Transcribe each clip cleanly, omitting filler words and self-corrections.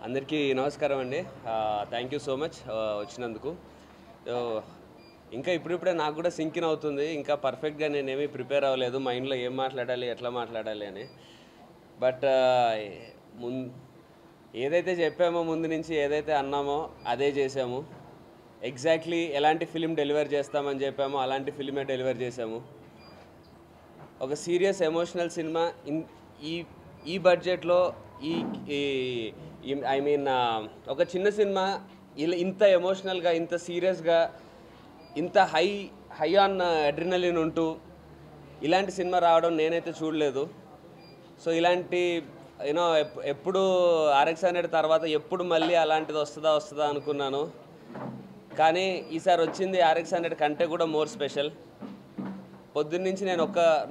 అందరికీ నమస్కారం అండి. థ్యాంక్ యూ సో మచ్ వచ్చినందుకు. ఇంకా ఇప్పుడిప్పుడే నాకు కూడా సింకిన్ అవుతుంది. ఇంకా పర్ఫెక్ట్గా నేనేమీ ప్రిపేర్ అవ్వలేదు, మైండ్లో ఏం మాట్లాడాలి ఎట్లా మాట్లాడాలి అని. బట్ ఏదైతే చెప్పామో ముందు నుంచి, ఏదైతే అన్నామో అదే చేసాము. ఎగ్జాక్ట్లీ ఎలాంటి ఫిలిం డెలివర్ చేస్తామని చెప్పామో అలాంటి ఫిలిమే డెలివర్ చేసాము. ఒక సీరియస్ ఎమోషనల్ సినిమా ఈ బడ్జెట్లో ఐ మీన్ ఒక చిన్న సినిమా ఇంత ఎమోషనల్గా, ఇంత సీరియస్గా, ఇంత హై ఆన్ అడ్రినలిన్ ఉంటూ ఇలాంటి సినిమా రావడం నేనైతే చూడలేదు. సో ఇలాంటి యూనో ఎప్పుడు RX-100 తర్వాత ఎప్పుడు మళ్ళీ అలాంటిది వస్తుందా అనుకున్నాను. కానీ ఈసారి వచ్చింది RX-100 కంటే కూడా మోర్ స్పెషల్. పొద్దున్నుంచి నేను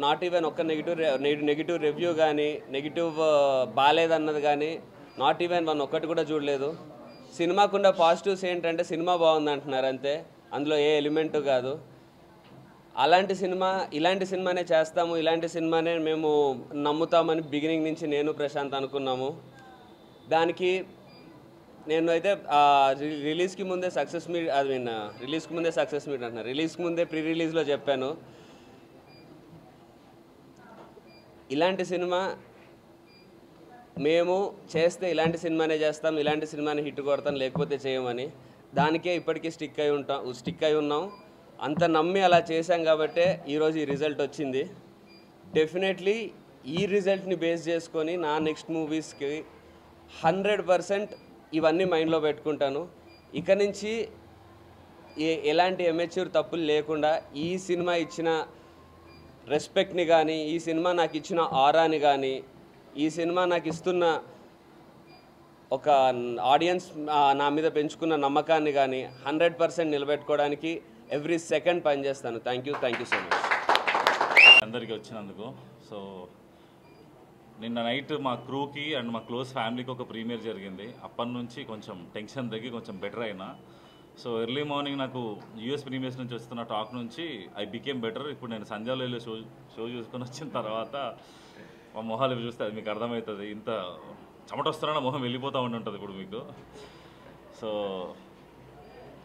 నాట్ ఈవెన్ ఒక్క నెగిటివ్ రివ్యూ కానీ, నెగిటివ్ బాగాలేదన్నది కానీ, నాట్ ఈవెన్ ఒక్కటి కూడా చూడలేదు. సినిమాకున్న పాజిటివ్స్ ఏంటంటే సినిమా బాగుంది అంటున్నారు అంతే, అందులో ఏ ఎలిమెంటు కాదు. ఇలాంటి సినిమానే చేస్తాము, ఇలాంటి సినిమానే మేము నమ్ముతామని బిగినింగ్ నుంచి నేను ప్రశాంత్ అనుకున్నాము. దానికి నేను అయితే రిలీజ్కి ముందే సక్సెస్ మీట్ అంటున్నా, రిలీజ్కి ముందే ప్రీ రిలీజ్లో చెప్పాను, ఇలాంటి సినిమా మేము చేస్తే ఇలాంటి సినిమానే చేస్తాం, ఇలాంటి సినిమాని హిట్ కొడతాం, లేకపోతే చేయమని. దానికే ఇప్పటికీ స్టిక్ అయి ఉన్నాం. అంత నమ్మి అలా చేశాం కాబట్టే ఈరోజు ఈ రిజల్ట్ వచ్చింది. డెఫినెట్లీ ఈ రిజల్ట్ని బేస్ చేసుకొని నా నెక్స్ట్ మూవీస్కి 100% ఇవన్నీ మైండ్లో పెట్టుకుంటాను. ఇక నుంచి ఎలాంటి ఎమెచ్యూర్ తప్పులు లేకుండా ఈ సినిమా ఇచ్చిన రెస్పెక్ట్ని కానీ, ఈ సినిమా నాకు ఇచ్చిన ఆరాని కానీ, ఈ సినిమా నాకు ఇస్తున్న ఒక ఆడియన్స్ నా మీద పెంచుకున్న నమ్మకాన్ని కానీ 100% నిలబెట్టుకోవడానికి ఎవ్రీ సెకండ్ పనిచేస్తాను. థ్యాంక్ యూ సో మచ్ అందరికీ వచ్చినందుకు. సో నిన్న నైట్ మా క్రూకి అండ్ మా క్లోజ్ ఫ్యామిలీకి ఒక ప్రీమియర్ జరిగింది. అప్పటి నుంచి కొంచెం టెన్షన్ తగ్గి కొంచెం బెటర్ అయినా. సో ఎర్లీ మార్నింగ్ నాకు US ప్రీమియర్స్ నుంచి వస్తున్న టాక్ నుంచి ఐ బికేమ్ బెటర్. ఇప్పుడు నేను సంజయ్లో షో చూసుకొని వచ్చిన తర్వాత మా మొహాలు చూస్తే అది మీకు అర్థమవుతుంది. ఇంత చెమట వస్తున్నా మొహం వెళ్ళిపోతూ ఉంటుంది ఇప్పుడు మీకు. సో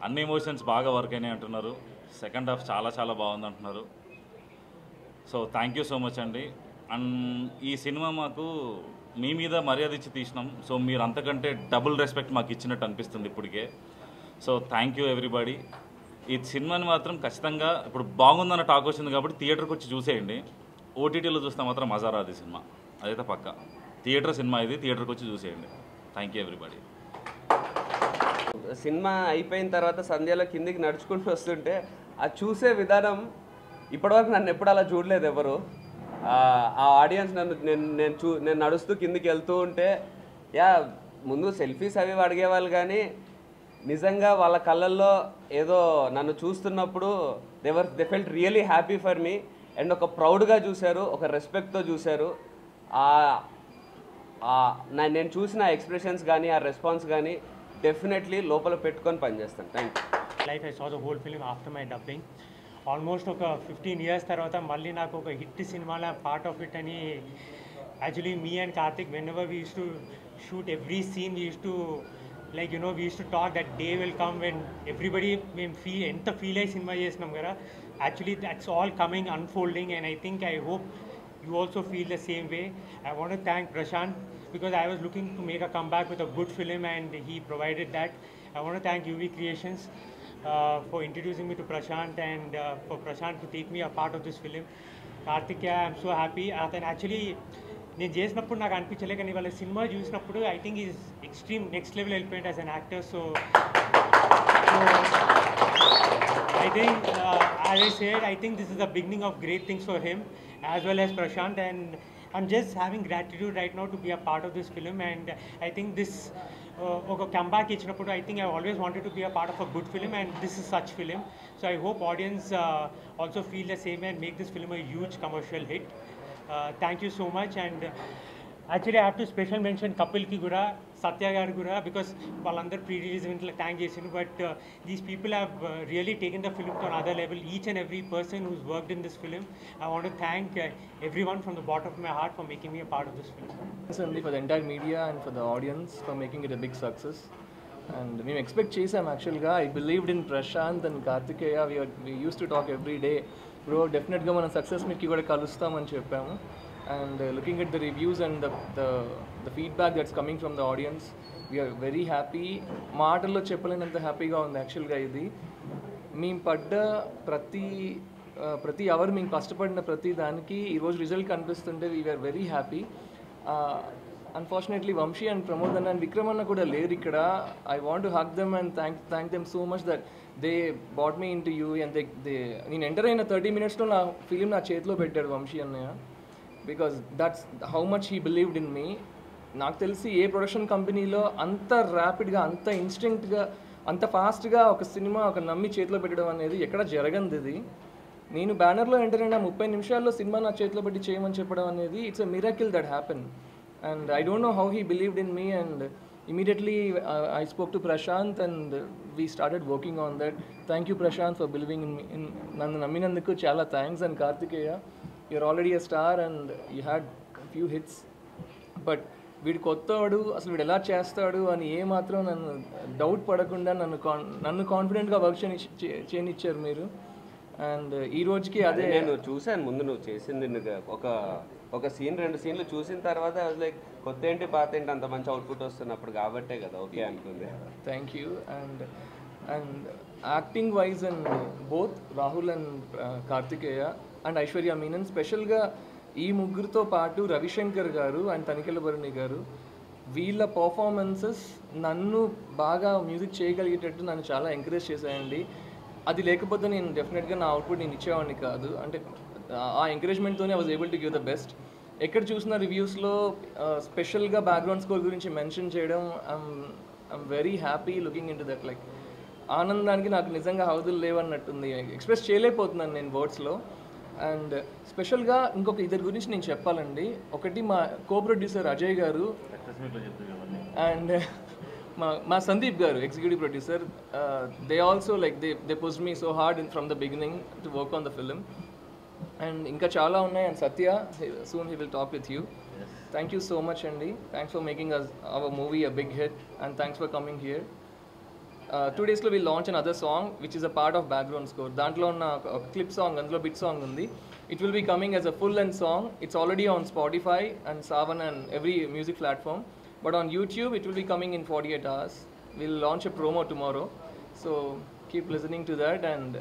అన్ని ఎమోషన్స్ బాగా వర్క్ అయినాయి అంటున్నారు. సెకండ్ హాఫ్ చాలా చాలా బాగుంది అంటున్నారు. So thank you so much అండి. అండ్ ఈ సినిమా మాకు మీ మీద మర్యాద ఇచ్చి తీసినాం. సో మీరు అంతకంటే డబుల్ రెస్పెక్ట్ మాకు ఇచ్చినట్టు అనిపిస్తుంది ఇప్పటికే. So thank you everybody. ఈ సినిమాని మాత్రం ఖచ్చితంగా ఇప్పుడు బాగుందన్న టాక్ వచ్చింది కాబట్టి థియేటర్కి వచ్చి చూసేయండి. OTTలో చూస్తే మాత్రం మజా రాదు ఈ సినిమా, అదైతే పక్క. థియేటర్ సినిమా ఇది, థియేటర్కి వచ్చి చూసేయండి. Thank you everybody. సినిమా అయిపోయిన తర్వాత సంధ్యలో కిందికి నడుచుకుంటూ వస్తుంటే అది చూసే విధానం ఇప్పటివరకు నన్ను ఎప్పుడు అలా చూడలేదు ఎవరు. ఆ ఆడియన్స్ నేను నడుస్తూ కిందికి వెళ్తూ ఉంటే ముందు సెల్ఫీస్ అవి అడిగేవాళ్ళు, కానీ నిజంగా వాళ్ళ కళ్ళల్లో ఏదో నన్ను చూస్తున్నప్పుడు they felt really happy for me. And ఒక ప్రౌడ్గా చూశారు, ఒక రెస్పెక్ట్తో చూశారు. నేను చూసిన ఎక్స్ప్రెషన్స్ కానీ, ఆ రెస్పాన్స్ కానీ డెఫినెట్లీ లోపల పెట్టుకొని పనిచేస్తాను. Thank you. Like I saw the whole film after my dubbing. Almost ఒక 15 years తర్వాత మళ్ళీ నాకు ఒక హిట్ సినిమాలో పార్ట్ ఆఫ్ ఇట్ అని. Actually me and Karthik whenever we used to shoot every scene we used to like we used to talk that day will come when everybody మేము ఎంత feel అయ్యి సినిమా చేసినాం కదా. Actually that's all coming unfolding and I hope you also feel the same way. I want to thank Prashant because I was looking to make a comeback with a good film and he provided that. I want to thank UV Creations for introducing me to Prashant and for Prashant to take me a part of this film. Karthik, I'm so happy. Actually నేను చేసినప్పుడు నాకు అనిపించలే, కానీ వాళ్ళ cinema చూసినప్పుడు I think is extreme next level వెళ్ళిపోయింది as an actor. So I think as I said, I think this is the beginning of great things for him as well as Prashant, and I'm just having gratitude right now to be a part of this film. And I think this ఒక comeback ఇచ్చినప్పుడు I think I always wanted to be a part of a good film and this is such film. So I hope audience also feel the same and make this film a huge commercial hit. Thank you so much. And actually I have to special mention కపిల్కి కూడా సత్య గారు కూడా because వాళ్ళందరూ pre release ఈవెంట్లో thank చేసిండు but these people have really taken the film to another level each and every person who's worked in this film I want to thank everyone from the bottom of my heart for making me a part of this film. Thanks only for the entire media and for the audience for making it a big success. And మేము expect చేసాం యాక్చువల్గా. I believed in Prashanth and Karthikeya. We used to talk every day bro డెఫినెట్గా మనం success మీట్కి కూడా కలుస్తామని చెప్పాము. And looking at the reviews and the feedback that's coming from the audience we are very happy. మాటల్లో చెప్పలేనంత హ్యాపీగా ఉంది యాక్చువల్గా. ఇది మేము పడ్డ ప్రతి అవర్ మేము కష్టపడిన ప్రతి దానికి ఈరోజు రిజల్ట్ కనిపిస్తుంటే we are very happy. Unfortunately Vamshi and Pramod అన్న అండ్ విక్రమ్ అన్న కూడా లేరు ఇక్కడ. I want to hug them and thank them so much that they brought me into you and నేను ఎంటర్ అయిన 30 minutesలో నా ఫిలిం నా చేతిలో పెట్టాడు వంశీ అన్నయ్య. Because that's how much he believed in me. నాకు తెలిసి ఏ ప్రొడక్షన్ కంపెనీలో అంత ర్యాపిడ్గా అంత ఇన్స్టింక్ట్గా అంత ఫాస్ట్గా ఒక సినిమా ఒక నమ్మి చేతిలో పెట్టడం అనేది ఎక్కడ జరగంది. ఇది నేను బ్యానర్లో ఎంటర్ అయిన 30 నిమిషాల్లో సినిమా నా చేతిలో పెట్టి చేయమని చెప్పడం అనేది it's a miracle that happen. And I don't know how he believed in me, and immediately I spoke to Prashant and we started working on that. Thank you Prashant for believing in me. Nannu namminanduku chala thanks. And Kartikeya, you're already a star and you had a few hits, but వీడు కొత్తవాడు అసలు వీడు ఎలా చేస్తాడు అని ఏ మాత్రం నన్ను doubt పడకుండా నన్ను కాన్ఫిడెంట్గా వర్క్ చేయనిచ్చారు మీరు. అండ్ ఈ రోజుకి అదే నేను చూశాను ముందు నువ్వు చేసింది. ఒక సీన్ 2 సీన్లు చూసిన తర్వాత లైక్ కొత్త ఏంటి పాత ఏంటి అంత మంచి అవుట్పుట్ వస్తున్నప్పుడు కాబట్టే కదా ఓకే అనుకుంది. Thank you. And acting wise and both Rahul and Karthikeya and Aishwarya Menon స్పెషల్గా ఈ ముగ్గురితో పాటు రవిశంకర్ గారు అండ్ తనికెళ్ళ భరణి గారు వీళ్ళ పర్ఫార్మెన్సెస్ నన్ను బాగా మ్యూజిక్ చేయగలిగేటట్టు నన్ను చాలా ఎంకరేజ్ చేశాయండి. అది లేకపోతే నేను డెఫినెట్గా నా అవుట్పుట్ నేను ఇచ్చేవాడిని కాదు. అంటే ఆ ఎంకరేజ్మెంట్తోనే I was able to give the best. ఎక్కడ చూసిన రివ్యూస్లో స్పెషల్గా బ్యాక్గ్రౌండ్ స్కోర్ గురించి మెన్షన్ చేయడం I'm very happy looking into that. Like ఆనందానికి నాకు నిజంగా హౌదులు లేవన్నట్టుంది. ఎక్స్ప్రెస్ చేయలేకపోతున్నాను నేను వర్డ్స్లో. అండ్ స్పెషల్గా ఇంకొక ఇద్దరి గురించి నేను చెప్పాలండి. ఒకటి మా కో ప్రొడ్యూసర్ అజయ్ గారు అండ్ మా సందీప్ గారు executive producer. They also like they pushed me so hard from the beginning to work on the film. And ఇంకా చాలా ఉన్నాయి. And Satya soon he will talk with you. Thank you so much అండి. Thanks for making our movie a big hit and thanks for coming here. 2 daysలో will launch another song which is a part of background score. దాంట్లో ఉన్న ఒక clip song అందులో bit song ఉంది. It will be coming as a full length song. It's already on Spotify and Saavn and every music platform. But on YouTube, it will be coming in 48 hours. We'll launch a promo tomorrow. So keep listening to that and